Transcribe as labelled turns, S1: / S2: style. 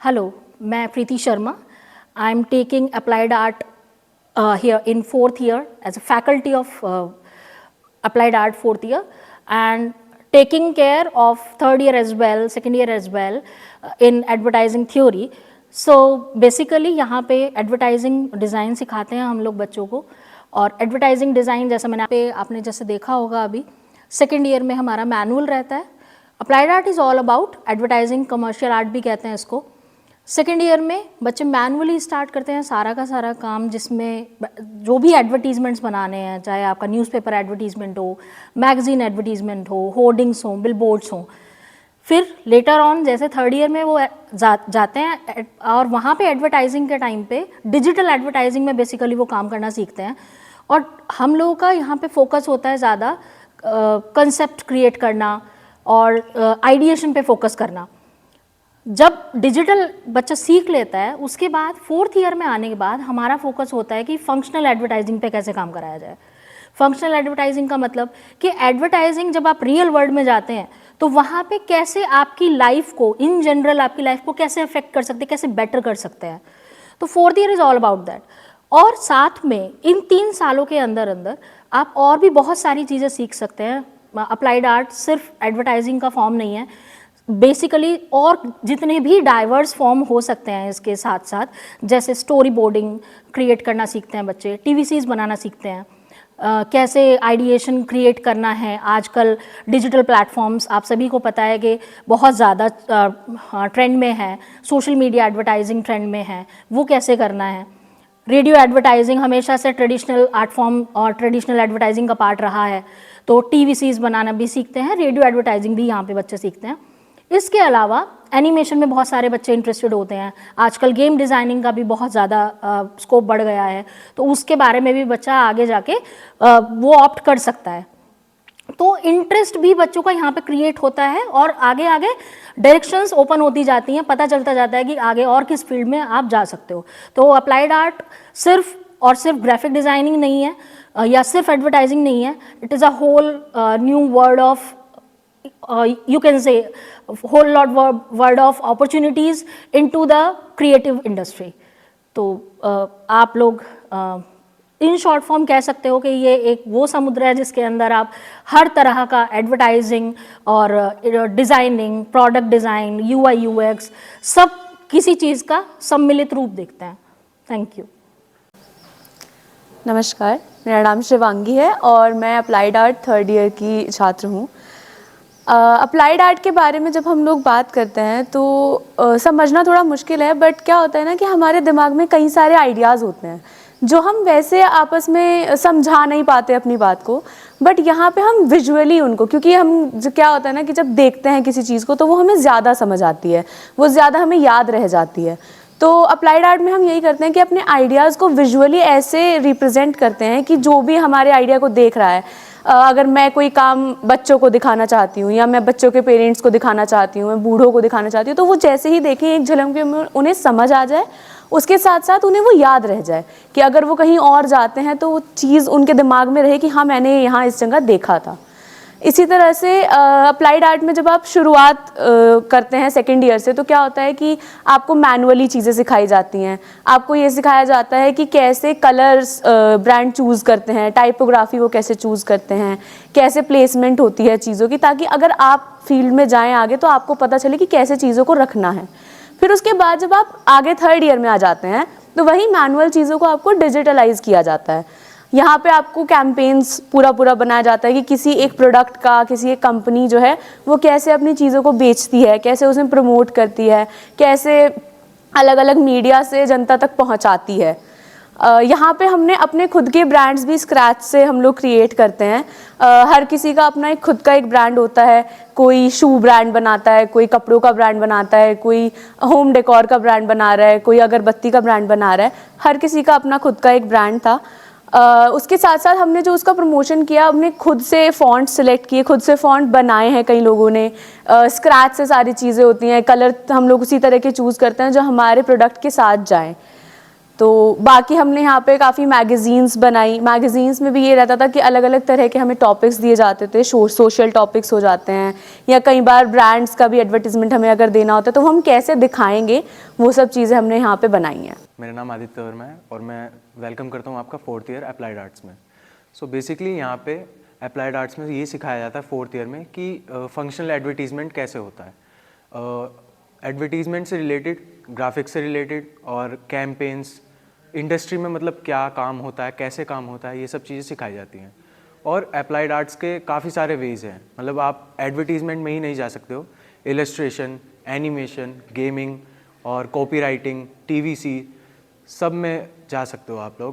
S1: Hello, मैं प्रीति Sharma. I am taking applied art here in 4th year as a faculty of applied art 4th year and taking care of 3rd year as well, 2nd year as well in advertising theory. So basically यहाँ पे advertising design सिखाते हैं हम लोग बच्चों को और advertising design जैसा मैंने आपने जैसे देखा होगा अभी 2nd year में हमारा manual रहता है. Applied art is all about advertising, commercial art भी कहते हैं इसको. 2nd ईयर में बच्चे मैनुअली स्टार्ट करते हैं सारा का सारा काम, जिसमें जो भी एडवर्टीजमेंट्स बनाने हैं, चाहे आपका न्यूज़पेपर एडवर्टीजमेंट हो, मैगज़ीन एडवर्टीजमेंट हो, होर्डिंग्स हो, बिलबोर्ड्स हो. फिर लेटर ऑन जैसे 3rd ईयर में वो जाते हैं और वहाँ पे एडवर्टाइजिंग के टाइम पे डिजिटल एडवर्टाइजिंग में बेसिकली वो काम करना सीखते हैं. और हम लोगों का यहाँ पे फोकस होता है ज़्यादा कंसेप्ट क्रिएट करना और आइडिएशन पे फोकस करना. जब डिजिटल बच्चा सीख लेता है उसके बाद 4th ईयर में आने के बाद हमारा फोकस होता है कि फंक्शनल एडवर्टाइजिंग पे कैसे काम कराया जाए. फंक्शनल एडवर्टाइजिंग का मतलब कि एडवर्टाइजिंग जब आप रियल वर्ल्ड में जाते हैं तो वहाँ पे कैसे आपकी लाइफ को, इन जनरल आपकी लाइफ को कैसे अफेक्ट कर सकते हैं, कैसे बेटर कर सकते हैं. तो 4th year is all about that. और साथ में इन 3 सालों के अंदर अंदर आप और भी बहुत सारी चीज़ें सीख सकते हैं. अप्लाइड आर्ट सिर्फ एडवर्टाइजिंग का फॉर्म नहीं है, बेसिकली और जितने भी डाइवर्स फॉर्म हो सकते हैं इसके साथ साथ, जैसे स्टोरी बोर्डिंग क्रिएट करना सीखते हैं बच्चे, टीवीसीज बनाना सीखते हैं, कैसे आइडिएशन क्रिएट करना है. आजकल डिजिटल प्लेटफॉर्म्स आप सभी को पता है कि बहुत ज़्यादा ट्रेंड में है, सोशल मीडिया एडवर्टाइजिंग ट्रेंड में है, वो कैसे करना है. रेडियो एडवर्टाइजिंग हमेशा से ट्रेडिशनल आर्ट फॉर्म और ट्रेडिशनल एडवर्टाइजिंग का पार्ट रहा है, तो टीवीसीज बनाना भी सीखते हैं, रेडियो एडवर्टाइजिंग भी यहाँ पे बच्चे सीखते हैं. इसके अलावा एनिमेशन में बहुत सारे बच्चे इंटरेस्टेड होते हैं. आजकल गेम डिज़ाइनिंग का भी बहुत ज़्यादा स्कोप बढ़ गया है, तो उसके बारे में भी बच्चा आगे जाके वो ऑप्ट कर सकता है. तो इंटरेस्ट भी बच्चों का यहाँ पे क्रिएट होता है और आगे आगे डायरेक्शंस ओपन होती जाती हैं, पता चलता जाता है कि आगे और किस फील्ड में आप जा सकते हो. तो अप्लाइड आर्ट सिर्फ और सिर्फ ग्राफिक डिज़ाइनिंग नहीं है या सिर्फ एडवर्टाइजिंग नहीं है. It is a whole new world of you can say whole lot word of opportunities into the creative industry. तो आप लोग इन शॉर्ट फॉर्म कह सकते हो कि ये एक वो समुद्र है जिसके अंदर आप हर तरह का एडवर्टाइजिंग और designing, product design, UI UX सब किसी चीज़ का सम्मिलित रूप देखते हैं. Thank you.
S2: नमस्कार, मेरा नाम शिवांगी है और मैं अप्लाइड आर्ट 3rd ईयर की छात्र हूँ. अप्लाइड आर्ट के बारे में जब हम लोग बात करते हैं तो समझना थोड़ा मुश्किल है, बट क्या होता है ना कि हमारे दिमाग में कई सारे आइडियाज़ होते हैं जो हम वैसे आपस में समझा नहीं पाते अपनी बात को, बट यहाँ पे हम विजुअली उनको, क्योंकि हम क्या होता है ना कि जब देखते हैं किसी चीज़ को तो वो हमें ज़्यादा समझ आती है, वो ज़्यादा हमें याद रह जाती है. तो अप्लाइड आर्ट में हम यही करते हैं कि अपने आइडियाज़ को विजुअली ऐसे रिप्रेजेंट करते हैं कि जो भी हमारे आइडिया को देख रहा है, अगर मैं कोई काम बच्चों को दिखाना चाहती हूँ या मैं बच्चों के पेरेंट्स को दिखाना चाहती हूँ, मैं बूढ़ों को दिखाना चाहती हूँ, तो वो जैसे ही देखें एक झलक में उन्हें समझ आ जाए, उसके साथ साथ उन्हें वो याद रह जाए कि अगर वो कहीं और जाते हैं तो वो चीज़ उनके दिमाग में रहे कि हाँ मैंने यहाँ इस जगह देखा था. इसी तरह से अप्लाइड आर्ट में जब आप शुरुआत करते हैं 2nd ईयर से, तो क्या होता है कि आपको मैनुअली चीज़ें सिखाई जाती हैं. आपको ये सिखाया जाता है कि कैसे कलर्स ब्रांड चूज़ करते हैं, टाइपोग्राफी वो कैसे चूज़ करते हैं, कैसे प्लेसमेंट होती है चीज़ों की, ताकि अगर आप फील्ड में जाएं आगे तो आपको पता चले कि कैसे चीज़ों को रखना है. फिर उसके बाद जब आप आगे 3rd ईयर में आ जाते हैं तो वही मैनुअल चीज़ों को आपको डिजिटलाइज किया जाता है. यहाँ पे आपको कैंपेन्स पूरा बनाया जाता है कि किसी एक प्रोडक्ट का, किसी एक कंपनी जो है वो कैसे अपनी चीज़ों को बेचती है, कैसे उसे प्रमोट करती है, कैसे अलग अलग मीडिया से जनता तक पहुँचाती है. यहाँ पे हमने अपने खुद के ब्रांड्स भी स्क्रैच से हम लोग क्रिएट करते हैं. हर किसी का अपना एक खुद का एक ब्रांड होता है. कोई शू ब्रांड बनाता है, कोई कपड़ों का ब्रांड बनाता है, कोई होम डेकोर का ब्रांड बना रहा है, कोई अगरबत्ती का ब्रांड बना रहा है. हर किसी का अपना खुद का एक ब्रांड था. उसके साथ साथ हमने जो उसका प्रमोशन किया, हमने खुद से फ़ॉन्ट सिलेक्ट किए, खुद से फ़ॉन्ट बनाए हैं कई लोगों ने. स्क्रैच से सारी चीज़ें होती हैं, कलर हम लोग उसी तरह के चूज़ करते हैं जो हमारे प्रोडक्ट के साथ जाएं. तो बाकी हमने यहाँ पे काफ़ी मैगज़ीन्स बनाई। मैगज़ीन्स में भी ये रहता था कि अलग अलग तरह के हमें टॉपिक्स दिए जाते थे, सोशल टॉपिक्स हो जाते हैं, या कई बार ब्रांड्स का भी एडवर्टीजमेंट हमें अगर देना होता है तो हम कैसे दिखाएंगे, वो सब चीज़ें हमने यहाँ पे बनाई हैं।
S3: मेरा नाम आदित्य वर्मा है और मैं वेलकम करता हूँ आपका 4th ईयर अप्लाइड आर्ट्स में। सो बेसिकली यहाँ पे अप्लाइड आर्ट्स में ये सिखाया जाता है 4th ईयर में कि फंक्शनल एडवर्टीजमेंट कैसे होता है, एडवर्टीजमेंट से रिलेटेड, ग्राफिक्स से रिलेटेड और कैंपेन्स, इंडस्ट्री में मतलब क्या काम होता है, कैसे काम होता है, ये सब चीज़ें सिखाई जाती हैं। और अप्लाइड आर्ट्स के काफ़ी सारे वेज़ हैं, मतलब आप एडवर्टीजमेंट में ही नहीं जा सकते हो, इलस्ट्रेशन, एनिमेशन, गेमिंग और कॉपीराइटिंग, टीवीसी, सब में जा सकते हो आप लोग।